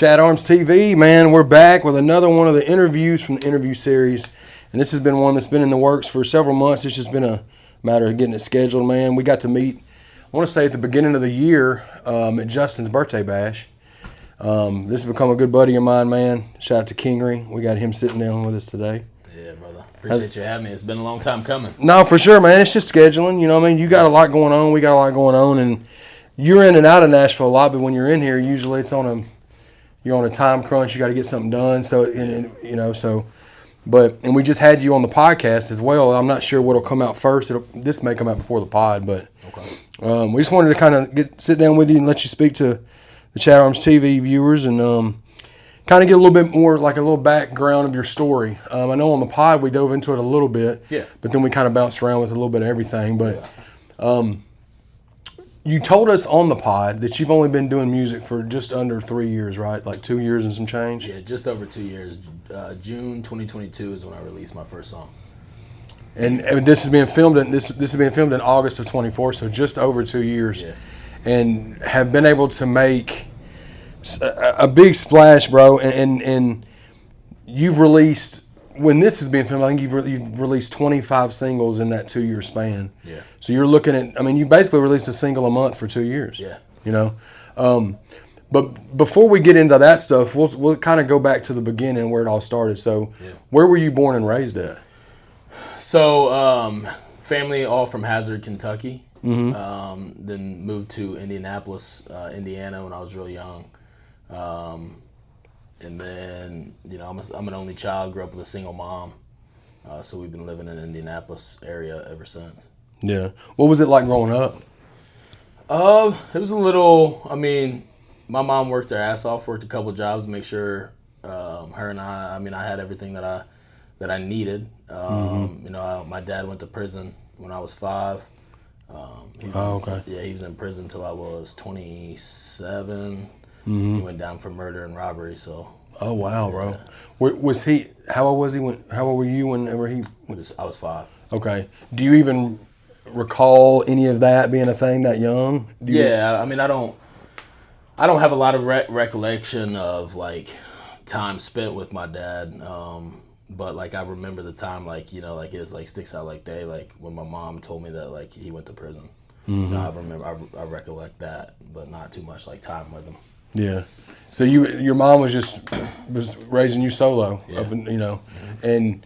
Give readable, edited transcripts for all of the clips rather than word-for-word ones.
Chat Arms TV, man, we're back with another one of the interviews from the interview series. And this has been one that's been in the works for several months. It's just been a matter of getting it scheduled, man. We got to meet, I want to say at the beginning of the year at Justin's birthday bash. This has become a good buddy of mine, man. Shout out to Kingery. We got him sitting down with us today. Yeah, brother. Appreciate you having me. It's been a long time coming. No, for sure, man. It's just scheduling. You know what I mean? You got a lot going on. We got a lot going on. And you're in and out of Nashville a lot, but when you're in here, usually it's you're on a time crunch. You got to get something done. So, and we just had you on the podcast as well. I'm not sure what'll come out first. This may come out before the pod, but okay. We just wanted to kind of sit down with you and let you speak to the Chat Arms TV viewers and kind of get a little bit more, like a little background of your story. I know on the pod we dove into it a little bit, yeah, but then we kind of bounced around with a little bit of everything. But you told us on the pod that you've only been doing music for just under 3 years, right? Like 2 years and some change? Yeah, just over 2 years. June 2022 is when I released my first song. And this is being filmed in August of 24, so just over 2 years. Yeah. And have been able to make a big splash, bro. And you've released, when this is being filmed, I think you've released 25 singles in that 2 year span. Yeah. So you're looking at, I mean, you basically released a single a month for 2 years. Yeah. You know? But before we get into that stuff, we'll kind of go back to the beginning where it all started. So where were you born and raised at? So family all from Hazard, Kentucky. Mm-hmm. Then moved to Indianapolis, Indiana when I was real young. And then, you know, I'm an only child, grew up with a single mom. So we've been living in the Indianapolis area ever since. Yeah. What was it like growing up? It was a little, I mean, my mom worked her ass off, worked a couple jobs to make sure her and I had everything that I needed. You know, my dad went to prison when I was 5. Okay. Yeah, he was in prison till I was 27. Mm-hmm. He went down for murder and robbery. So. Oh wow, bro. Was he? How old was he? How old were you whenever he? I was 5. Okay. Do you even recall any of that being a thing that young? I mean, I don't have a lot of recollection of like time spent with my dad. But like I remember the time, like, you know, like it's like sticks out like day, like when my mom told me that like he went to prison. Mm-hmm. You know, I recollect that, but not too much like time with him. Yeah. So your mom was raising you solo, yeah. up in, you know, and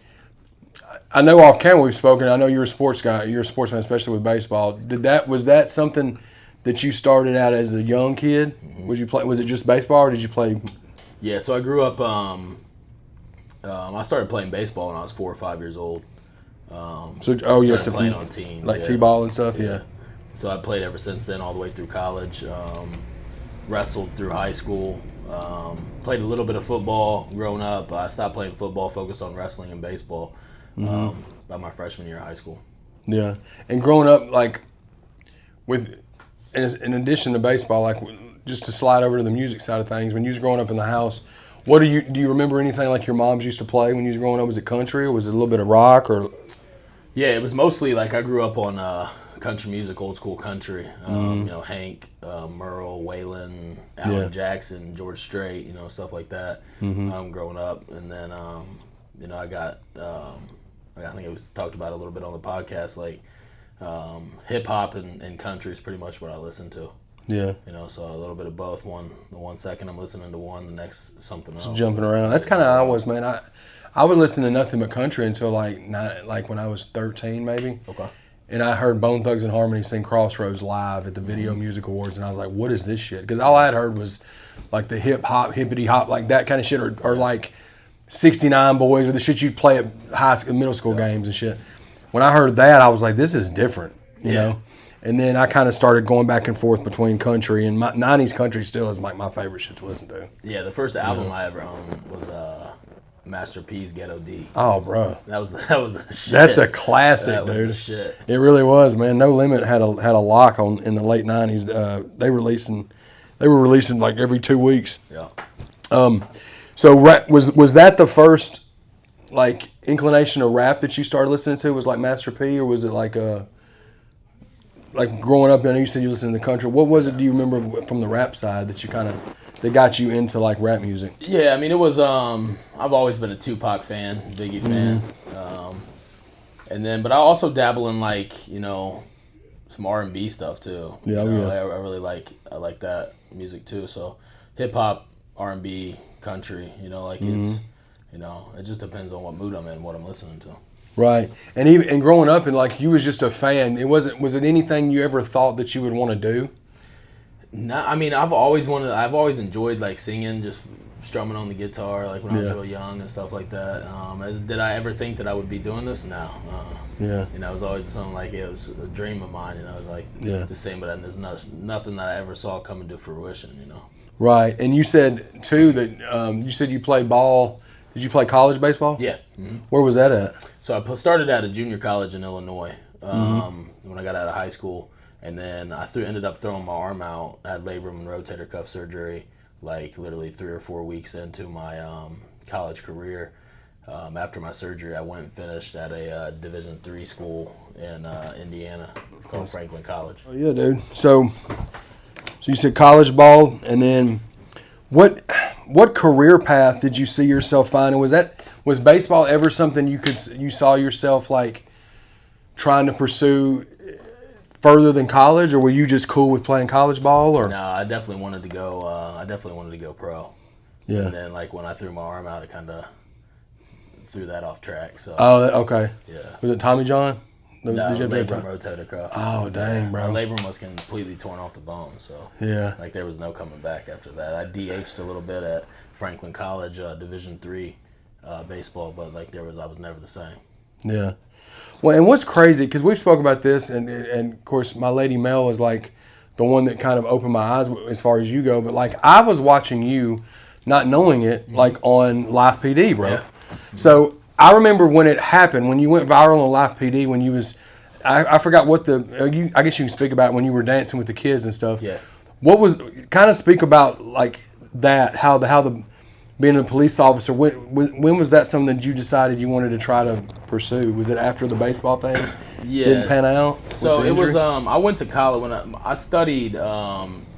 I know off camera we've spoken. I know you're a sports guy. You're a sportsman, especially with baseball. Was that something that you started out as a young kid? Mm-hmm. Was it just baseball, or did you play? Yeah. So I grew up. I started playing baseball when I was 4 or 5 years old. Playing on teams, like t-ball and stuff. Yeah. So I played ever since then, all the way through college. Wrestled through high school. Played a little bit of football growing up. I stopped playing football, focused on wrestling and baseball by my freshman year of high school. Yeah, and growing up, like in addition to baseball, like just to slide over to the music side of things, when you was growing up in the house, do you remember anything like your moms used to play when you was growing up? Was it country, or was it a little bit of rock, or? Yeah, it was mostly like I grew up on country music, old school country. You know, Hank, Merle, Waylon, Alan Jackson, George Strait, you know, stuff like that. Growing up, and then you know, I got I think it was talked about a little bit on the podcast. Like hip hop and country is pretty much what I listen to. Yeah. You know, so a little bit of both. The 1 second I'm listening to one, the next something else. Just jumping around. That's kind of how I was, man. I would listen to nothing but country until like when I was 13, maybe. Okay. And I heard Bone Thugs and Harmony sing Crossroads live at the Video Music Awards, and I was like, what is this shit? Because all I had heard was like the hip hop, hippity hop, like that kind of shit, or like 69 Boys, or the shit you'd play at high school, middle school games and shit. When I heard that, I was like, this is different, you know? And then I kind of started going back and forth between country, and 90s country still is like my favorite shit to listen to. Yeah, the first album I ever owned was Master P's Ghetto D. Oh, bro, that was the shit. That's a classic, that was dude. The shit. It really was, man. No Limit had a lock on in the late 90s. They were releasing like every 2 weeks. Yeah. So was that the first like inclination of rap that you started listening to? Was like Master P, or was it like growing up? I know you said you listened to the country. What was it? Do you remember from the rap side that you kind of that got you into like rap music? Yeah, I mean, it was. I've always been a Tupac fan, Biggie fan, and then, but I also dabble in like some R&B stuff too. Yeah, I really I like that music too. So hip hop, R&B, country. It's it just depends on what mood I'm in, what I'm listening to. Right, and growing up and like you was just a fan. Was it anything you ever thought that you would want to do? No, I mean I've always enjoyed like singing, just strumming on the guitar, like when I was real young and stuff like that. Did I ever think that I would be doing this? No. Yeah. It was always something like it was a dream of mine. It was like the same, but there's nothing that I ever saw coming to fruition. Right, and you said too that you said you played ball. Did you play college baseball? Yeah. Mm-hmm. Where was that at? So I started at a junior college in Illinois when I got out of high school, and then I ended up throwing my arm out. I had labrum and rotator cuff surgery, like literally 3 or 4 weeks into my college career. After my surgery, I went and finished at a Division III school in Indiana called Franklin College. Oh yeah, dude. So you said college ball, and then what career path did you see yourself finding? Was baseball ever something you saw yourself like trying to pursue further than college, or were you just cool with playing college ball? Or no, I definitely wanted to go. I definitely wanted to go pro. Yeah. And then like when I threw my arm out, it kind of threw that off track. So. Oh, okay. Yeah. Was it Tommy John? No, labrum, rotator cuff. Oh, dang, bro. My labrum was completely torn off the bone, so yeah, like there was no coming back after that. I DH'd a little bit at Franklin College, Division III baseball, but like I was never the same. Yeah. Well, and what's crazy, because we've spoke about this, and of course my lady Mel is like the one that kind of opened my eyes as far as you go, but like I was watching you, not knowing it, like on Live PD, bro. Yeah. So I remember when it happened, when you went viral on Live PD, when you was, I forgot what I guess you can speak about when you were dancing with the kids and stuff. Yeah. What was, kind of speak about like that, how the being a police officer, when was that something that you decided you wanted to try to pursue? Was it after the baseball thing didn't pan out? So it was, I went to college when I studied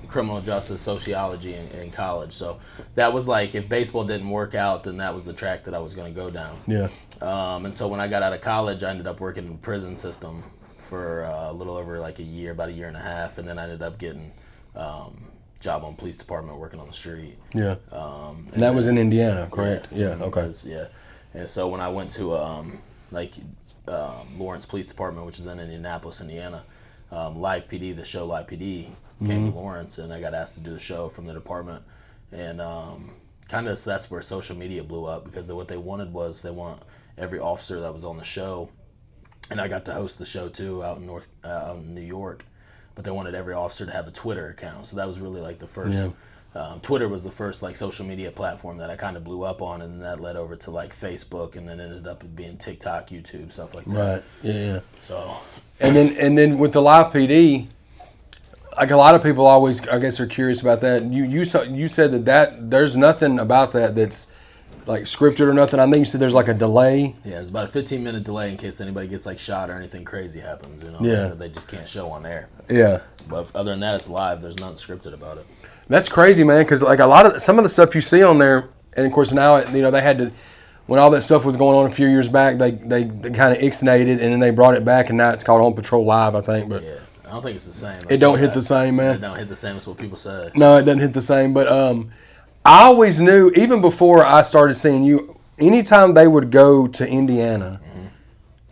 criminal justice sociology in college. So that was like, if baseball didn't work out, then that was the track that I was going to go down. Yeah. And so when I got out of college, I ended up working in the prison system for a little over like about a year and a half. And then I ended up getting job on police department working on the street. Yeah. And that was in Indiana, correct? Yeah. Okay. Yeah. And so when I went to Lawrence Police Department, which is in Indianapolis, Indiana, Live PD, the show Live PD came to Lawrence, and I got asked to do the show from the department. And kind of that's where social media blew up, because what they wanted was they want every officer that was on the show, and I got to host the show too out in New York. But they wanted every officer to have a Twitter account. So that was really like the first, Twitter was the first like social media platform that I kind of blew up on, and that led over to like Facebook, and then ended up being TikTok, YouTube, stuff like that. Right, yeah. So. And then with the Live PD, like a lot of people always, I guess, are curious about that. You said that there's nothing about that's like scripted or nothing. I think you said there's like a delay. Yeah, it's about a 15-minute delay in case anybody gets like shot or anything crazy happens. Yeah. They just can't show on air. Yeah. But other than that, it's live. There's nothing scripted about it. That's crazy, man. Because like some of the stuff you see on there, and of course now they had to, when all that stuff was going on a few years back, they kind of ixnayed it, and then they brought it back, and now it's called On Patrol Live, I think. But yeah, I don't think it's the same. It don't hit the same, man. It don't hit the same as what people say. No, it doesn't hit the same. But I always knew, even before I started seeing you, anytime they would go to Indiana,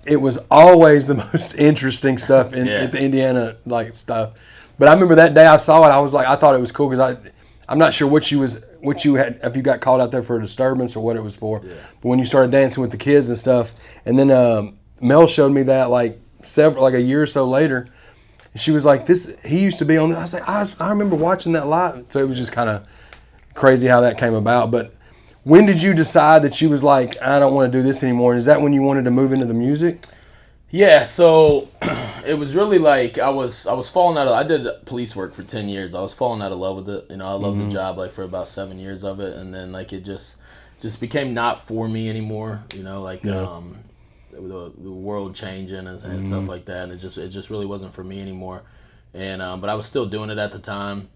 it was always the most interesting stuff at the Indiana like stuff. But I remember that day I saw it, I thought it was cool, because I'm not sure what you had, if you got called out there for a disturbance or what it was for. Yeah. But when you started dancing with the kids and stuff, and then Mel showed me that like a year or so later, and she was like, he used to be on. I was like, I remember watching that live. So it was just kind of crazy how that came about. But when did you decide that you was like, I don't want to do this anymore? And is that when you wanted to move into the music? Yeah, so it was really like I was falling out of. I did police work for 10 years. I was falling out of love with it. I loved the job like for about 7 years of it, and then like it just became not for me anymore. The world changing and stuff like that, and it just really wasn't for me anymore. And but I was still doing it at the time.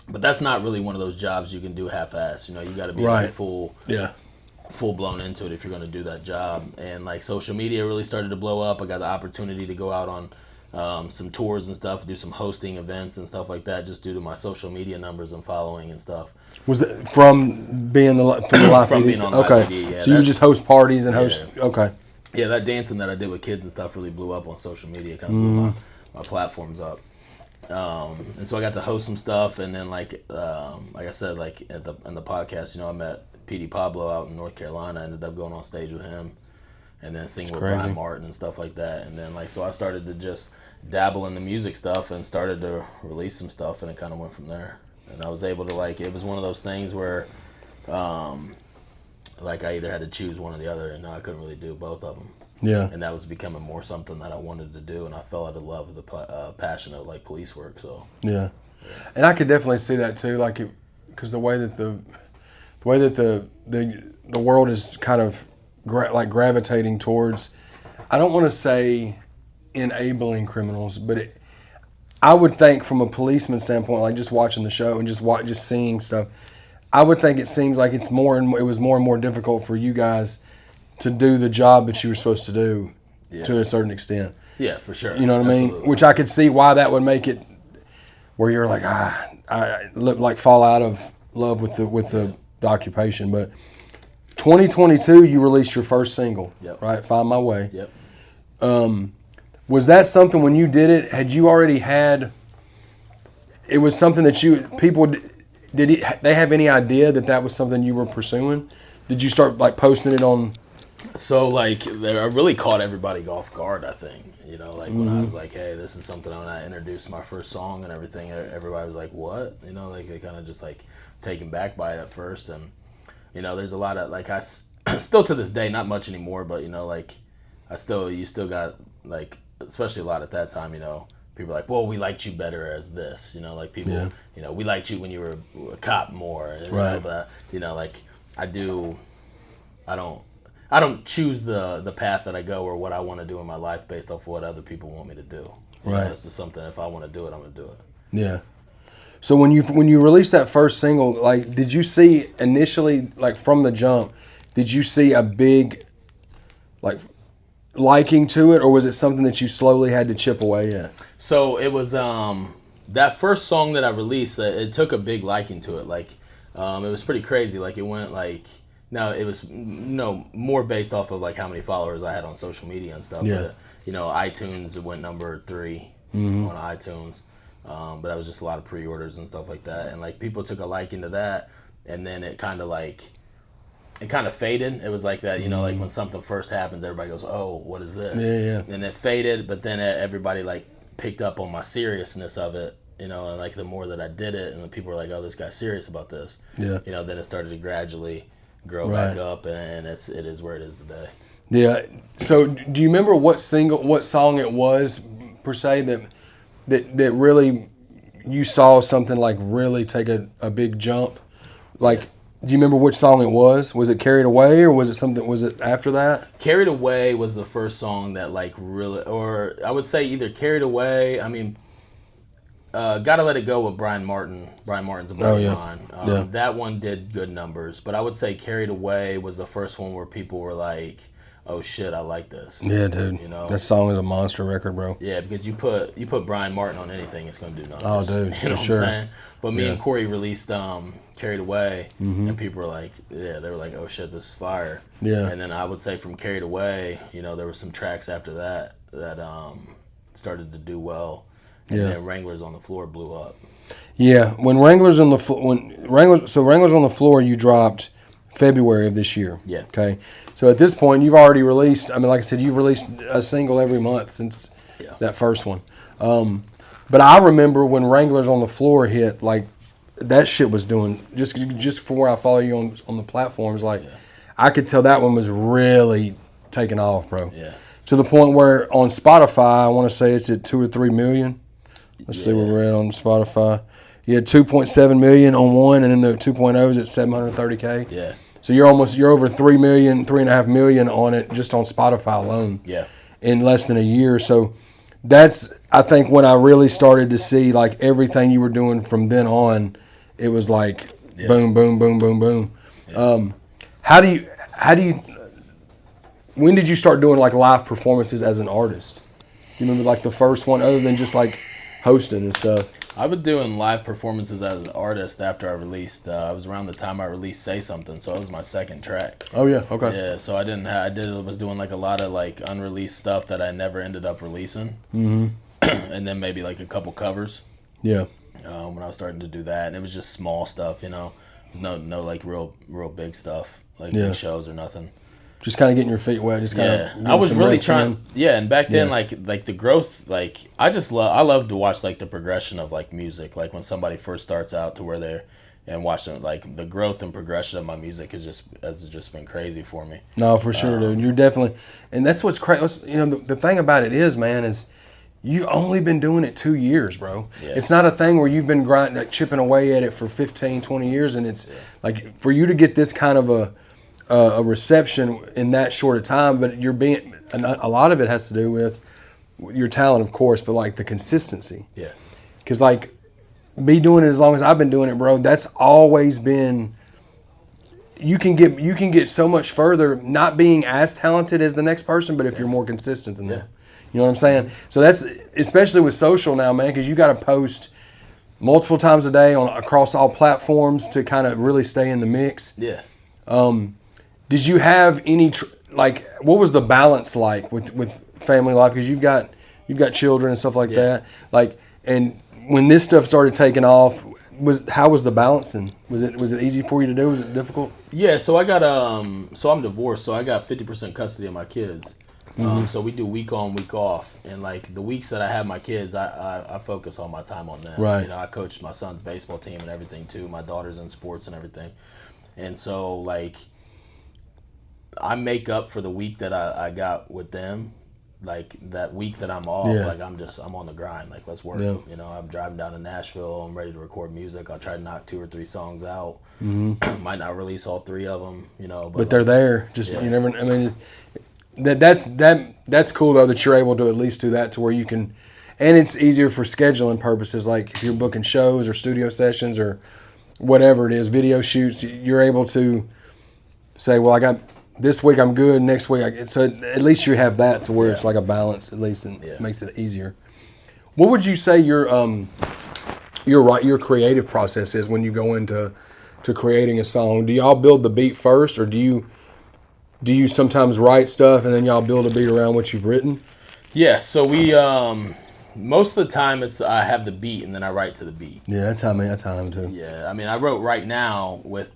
But that's not really one of those jobs you can do half-ass. You know, you got to be Right. like full blown into it if you're going to do that job. And like social media really started to blow up. I got the opportunity to go out on some tours and stuff, do some hosting events and stuff like that, just due to my social media numbers and following and stuff. Was it from being the live From PD? being on Okay, live PD, yeah, so you would just host parties and host. Yeah. Okay, Yeah, that dancing that I did with kids and stuff really blew up on social media. Kind of blew my platforms up. And so I got to host some stuff, and then like I said, like in the podcast, you know, I met PD Pablo out in North Carolina. I ended up going on stage with him, and then singing with Brian Martin and stuff like that. And then like so I started to just dabble in the music stuff and started to release some stuff, and it kind of went from there. And I was able to like it was one of those things where, like I either had to choose one or the other, and I couldn't really do both of them. yeah, And that was becoming more something that I wanted to do, and I fell out of love with the passion of like police work. So yeah, and I could definitely see that too, like because the way that the world is kind of gravitating towards, I don't want to say enabling criminals, but I would think from a policeman standpoint, like just watching the show and just seeing stuff, I would think it seems like it was more and more difficult for you guys to do the job that you were supposed to do to a certain extent. yeah, for sure. You know what I mean? Absolutely. Which I could see why that would make it where you're like, I look like fall out of love with the occupation. But 2022, you released your first single, right? Find My Way. Yep. Was that something when you did it? Had you already had? It was something that they have any idea that was something you were pursuing? Did you start like posting it on? So like I really caught everybody off guard. I think you know like when I was like, hey, this is something when I introduced my first song and everything. Everybody was like, what? You know, like they kind of just like taken back by it at first. And you know, there's a lot of like I still to this day, not much anymore, but you know, like you still got like, especially a lot at that time, you know, people are like, well, we liked you better as this, you know, like people, you know, we liked you when you were a cop more, and, Right. but you know, like I don't choose the path that I go or what I want to do in my life based off what other people want me to do. You Right. know, it's just something, if I want to do it, I'm going to do it. Yeah. So when you released that first single, like, did you see initially, like from the jump, did you see a big, like, liking to it, or was it something that you slowly had to chip away at? So it was that first song that I released, that it took a big liking to it. Like it was pretty crazy. Like it went like, now it was more based off of like how many followers I had on social media and stuff. Yeah. But, you know, iTunes, it went number 3 on iTunes. But that was just a lot of pre-orders and stuff like that. And like people took a liking to that, and then it kind of faded. It was like that, you know, like when something first happens, everybody goes, oh, what is this? Yeah. And it faded, but then everybody like picked up on my seriousness of it, you know, and like the more that I did it and the people were like, oh, this guy's serious about this. Yeah. You know, then it started to gradually grow Right. back up, and it is where it is today. Yeah. So do you remember what song it was per se that really you saw something like really take a big jump? Like, do you remember which song it was? Was it Carried Away, or was it after that? Carried Away was the first song that like really, or I would say either Carried Away, I mean, Gotta Let It Go with Brian Martin. Brian Martin's a buddy of mine. That one did good numbers, but I would say Carried Away was the first one where people were like, oh shit, I like this. Yeah, dude. You know? That song is a monster record, bro. Yeah, because you put Brian Martin on anything, it's going to do numbers. Oh, dude, you know for what sure. I'm saying? But me and Corey released Carried Away, and people were like, they were like, oh shit, this is fire. Yeah. And then I would say from Carried Away, you know, there were some tracks after that started to do well, and then Wranglers on the Floor blew up. Yeah, when Wranglers on the Wranglers on the Floor, you dropped February of this year. Yeah. Okay. So at this point, you've already released. I mean, like I said, you've released a single every month since that first one. But I remember when Wranglers on the Floor hit, like that shit was doing just from where I follow you on the platforms. Like I could tell that one was really taking off, bro. Yeah. To the point where on Spotify, I want to say it's at 2 or 3 million. Let's see where we're at on Spotify. You had 2.7 million on one, and then the 2.0 is at 730K. Yeah. So you're over 3 million, 3.5 million on it just on Spotify alone. Yeah. In less than a year. So that's, I think, when I really started to see like everything you were doing from then on it was like Yeah. boom, boom, boom, boom, boom. Yeah. How do you? When did you start doing like live performances as an artist? You remember like the first one, other than just like hosting and stuff? I've been doing live performances as an artist after I released. I was around the time I released "Say Something," so it was my second track. Oh yeah, okay. Yeah, so I was doing like a lot of like unreleased stuff that I never ended up releasing, and then maybe like a couple covers. Yeah, When I was starting to do that, and it was just small stuff, you know. There's no like real big stuff, like Yeah. big shows or nothing. just kind of getting your feet wet. Just kind Yeah, of. I was really trying. In. Yeah, and back then, Yeah. like the growth, like I love to watch like the progression of like music, like when somebody first starts out to where they're, and watch them like the growth and progression of my music has just been crazy for me. No, for sure, dude. You're definitely, and that's what's crazy. You know, the thing about it is, man, is you've only been doing it 2 years, bro. Yeah. It's not a thing where you've been grinding, like, chipping away at it for 15, 20 years, and it's like for you to get this kind of a reception in that short a time. But you're being a lot of it has to do with your talent, of course, but like the consistency. Yeah, Because like me doing it as long as I've been doing it, bro, that's always been. You can get so much further not being as talented as the next person, but if you're more consistent than them. You know what I'm saying? So that's especially with social now, man, because you got to post multiple times a day on across all platforms to kind of really stay in the mix. yeah. Did you have any like what was the balance like with family life? Because you've got children and stuff like that. Like, and when this stuff started taking off, how was the balancing? Was it easy for you to do? Was it difficult? Yeah, so I got so I'm divorced, so I got 50% custody of my kids. So we do week on, week off, and like the weeks that I have my kids, I focus all my time on them. Right. You know, I coach my son's baseball team and everything too. My daughter's in sports and everything, and so like I make up for the week that I got with them. Like that week that I'm off, like I'm on the grind. Like let's work. Yeah. You know, I'm driving down to Nashville. I'm ready to record music. I'll try to knock 2 or 3 songs out. Might not release all 3 of them. You know, But they're there. Just you never. I mean, that's cool though that you're able to at least do that to where you can, and it's easier for scheduling purposes. Like if you're booking shows or studio sessions or whatever it is, video shoots, you're able to say, well, I got this week I'm good. Next week, so at least you have that to where it's like a balance at least, and it makes it easier. What would you say your creative process is when you go into creating a song? Do y'all build the beat first, or do you sometimes write stuff and then y'all build a beat around what you've written? Yeah, so we most of the time I have the beat and then I write to the beat. Yeah, that's how I'm too. Yeah, I mean I wrote Right Now with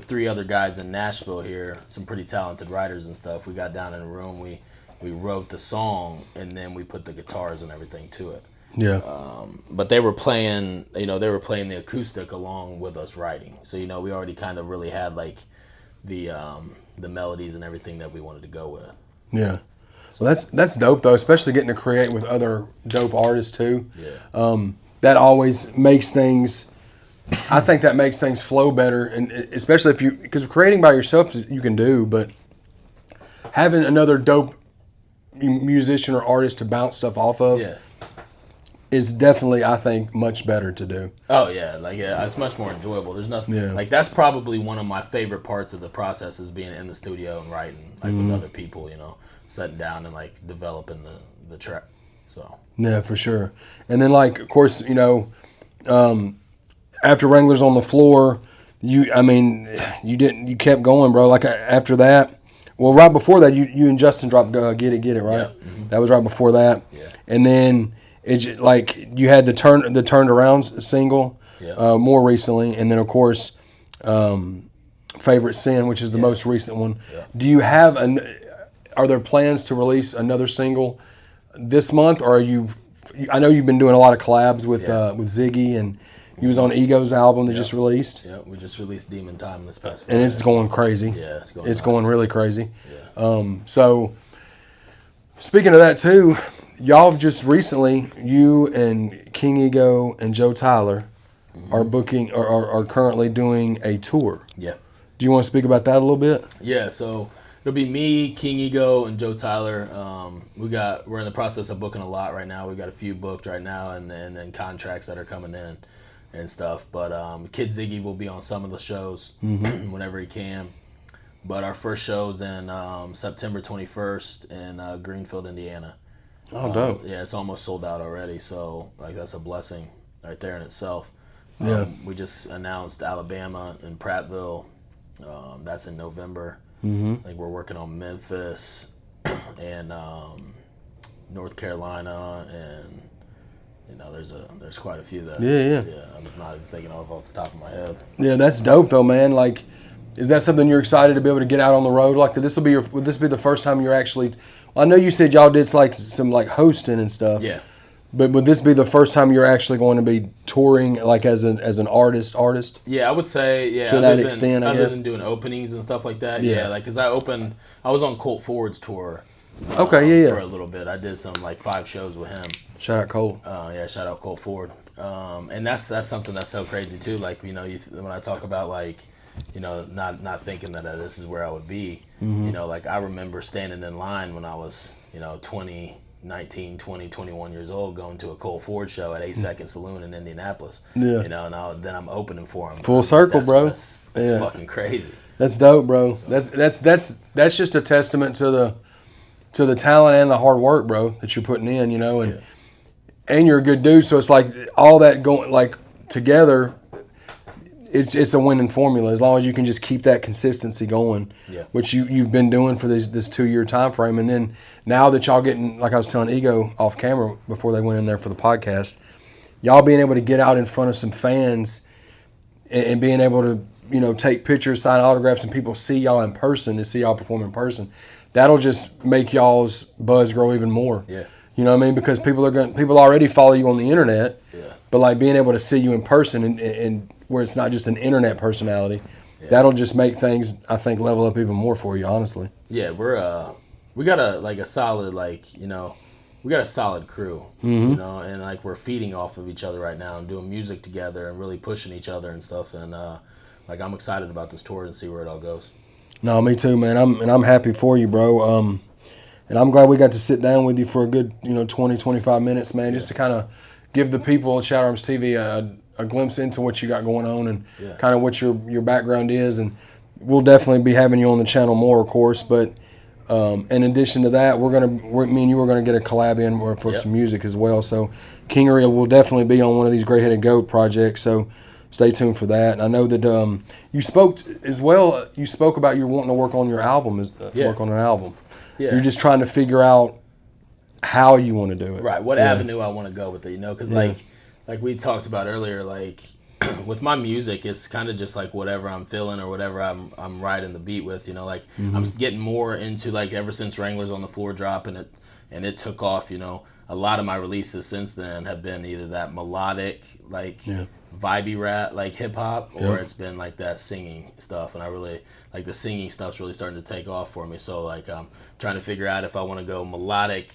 3 other guys in Nashville here, some pretty talented writers and stuff. We got down in a room, we wrote the song and then we put the guitars and everything to it. Yeah. But they were playing the acoustic along with us writing. So, you know, we already kind of really had like the melodies and everything that we wanted to go with. Yeah. Well, that's dope though, especially getting to create with other dope artists too. Yeah. That always makes things. I think that makes things flow better, and especially because creating by yourself you can do, but having another dope musician or artist to bounce stuff off of is definitely, I think, much better to do. Oh yeah, it's much more enjoyable. There's nothing like that's probably one of my favorite parts of the process is being in the studio and writing like with other people, you know, sitting down and like developing the track. So yeah, for sure. And then like of course, you know, after Wrangler's on the Floor, you kept going, bro. Like after that, well, right before that, you and Justin dropped Get It, right? Yeah. Mm-hmm. That was right before that. Yeah. And then it's like you had the Turned Around single more recently, and then of course, Favorite Sin, which is the most recent one. Yeah. Do you have are there plans to release another single this month, or are you? I know you've been doing a lot of collabs with Ziggy, and he was on Ego's album that just released. Yeah, we just released Demon Time this past and it's going crazy. Yeah, it's going really crazy. Yeah. So speaking of that too, y'all have just recently, you and King Ego and Joe Tyler are booking or are currently doing a tour. Yeah. Do you want to speak about that a little bit? Yeah, so it'll be me, King Ego, and Joe Tyler. We're in the process of booking a lot right now. We got a few booked right now, and then contracts that are coming in. and stuff. But Kid Ziggy will be on some of the shows whenever he can. But our first show's in September 21st in Greenfield, Indiana. Oh, dope. Yeah, it's almost sold out already. So like that's a blessing right there in itself. Yeah. We just announced Alabama and Prattville. That's in November. Mm-hmm. I think we're working on Memphis and North Carolina, and there's quite a few that Yeah. I'm not even thinking of off the top of my head. Yeah, that's dope though, man. Like, is that something you're excited to be able to get out on the road? Like, would this be the first time you're actually? I know you said y'all did like some like hosting and stuff. Yeah. But would this be the first time you're actually going to be touring, like as an artist? Yeah, I would say to that extent, I other guess. than doing openings and stuff like that. Yeah. Yeah, like because I was on Colt Ford's tour. Okay, yeah. For a little bit, I did some like 5 shows with him. Shout out Cole. Yeah, shout out Colt Ford. And that's something that's so crazy too. Like when I talk about like, not thinking that this is where I would be. Like I remember standing in line when I was 19, 20, 21 years old, going to a Colt Ford show at 8 Second Saloon in Indianapolis. Yeah. And then I'm opening for him. Full circle, bro. That's fucking crazy. That's dope, bro. So. That's just a testament to the talent and the hard work, bro, that you're putting in, and you're a good dude. So it's like all that going like together. It's a winning formula as long as you can just keep that consistency going, which you've been doing for this 2-year time frame. And then now that y'all getting, like I was telling Ego off camera before they went in there for the podcast, y'all being able to get out in front of some fans and being able to take pictures, sign autographs, and people see y'all in person and see y'all perform in person, that'll just make y'all's buzz grow even more. Yeah. You know what I mean? Because people already follow you on the internet, but like being able to see you in person and where it's not just an internet personality, that'll just make things, I think, level up even more for you, honestly. Yeah, we got a solid we got a solid crew, and like we're feeding off of each other right now and doing music together and really pushing each other and stuff. And like I'm excited about this tour and see where it all goes. No, me too, man. I'm happy for you, bro. And I'm glad we got to sit down with you for a good 20, 25 minutes, man, just to kind of give the people at Shout Arms TV a glimpse into what you got going on and kind of what your background is. And we'll definitely be having you on the channel more, of course. But in addition to that, me and you are gonna get a collab in for some music as well. So Kingery will definitely be on one of these Gray Headed Goat projects. So stay tuned for that. And I know that you spoke as well. You spoke about you wanting to work on your album, work on an album. Yeah. You're just trying to figure out how you want to do it. Right. What avenue I want to go with it, because like we talked about earlier, like with my music, it's kind of just like whatever I'm feeling or whatever I'm riding the beat with, I'm getting more into like ever since Wrangler's on the Floor drop and it took off, a lot of my releases since then have been either that melodic, like vibey rap, like hip hop, or it's been like that singing stuff. And I really like the singing stuff's really starting to take off for me. So like I'm trying to figure out if I want to go melodic,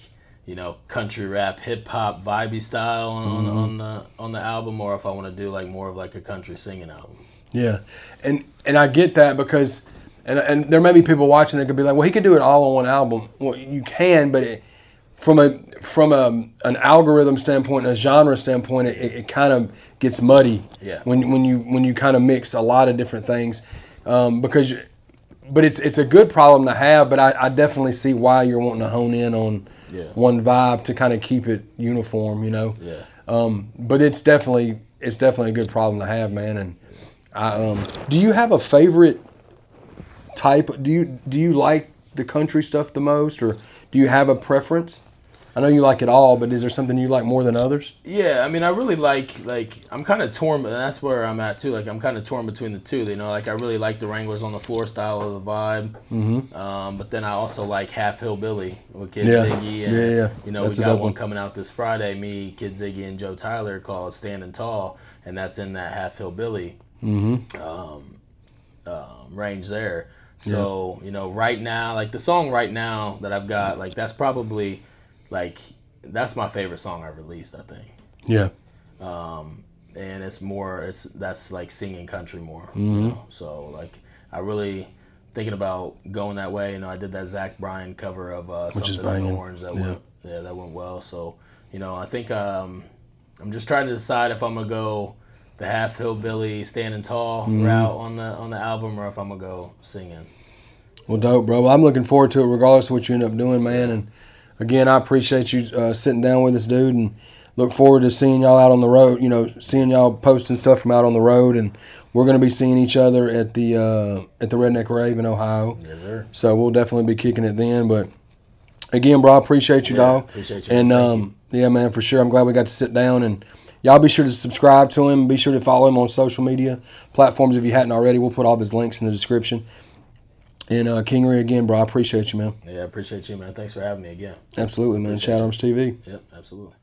country rap, hip hop, vibey style on the album, or if I want to do like more of like a country singing album. Yeah, and I get that because, and there may be people watching that could be like, well, he could do it all on one album. Well, you can, but from an algorithm standpoint, a genre standpoint, it kind of gets muddy. Yeah. When you kind of mix a lot of different things, but it's a good problem to have. But I definitely see why you're wanting to hone in on one vibe to kind of keep it uniform, Yeah. But it's definitely a good problem to have, man. And do you have a favorite type? Do you like the country stuff the most, or do you have a preference? I know you like it all, but is there something you like more than others? Yeah, I mean, I really like I'm kind of torn, and that's where I'm at too. Like, I'm kind of torn between the two. Like I really like the Wranglers on the Floor style of the vibe. Mm-hmm. But then I also like Half Hillbilly with Kid Ziggy, and we got one coming out this Friday. Me, Kid Ziggy, and Joe Tyler called Standing Tall, and that's in that Half Hillbilly range there. So right now, like the song right now that I've got, like that's probably. Like, that's my favorite song I released, I think. Yeah. And that's like singing country more. Mm-hmm. So, like, I really thinking about going that way. I did that Zach Bryan cover of Something on the Orange that went well. So, I think I'm just trying to decide if I'm going to go the half hillbilly standing tall route on the album, or if I'm gonna go singing. Well, dope, bro. Well, I'm looking forward to it, regardless of what you end up doing, man. And again, I appreciate you sitting down with us, dude, and look forward to seeing y'all out on the road. You know, seeing y'all posting stuff from out on the road, and we're gonna be seeing each other at the Redneck Rave in Ohio. Yes, sir. So we'll definitely be kicking it then. But again, bro, I appreciate you, dog. Appreciate you. And Thank you. yeah, man, for sure. I'm glad we got to sit down, and y'all be sure to subscribe to him. Be sure to follow him on social media platforms if you hadn't already. We'll put all of his links in the description. And Kingery, again, bro, I appreciate you, man. Yeah, I appreciate you, man. Thanks for having me again. Absolutely, man. Chat Arms TV. Yep, absolutely.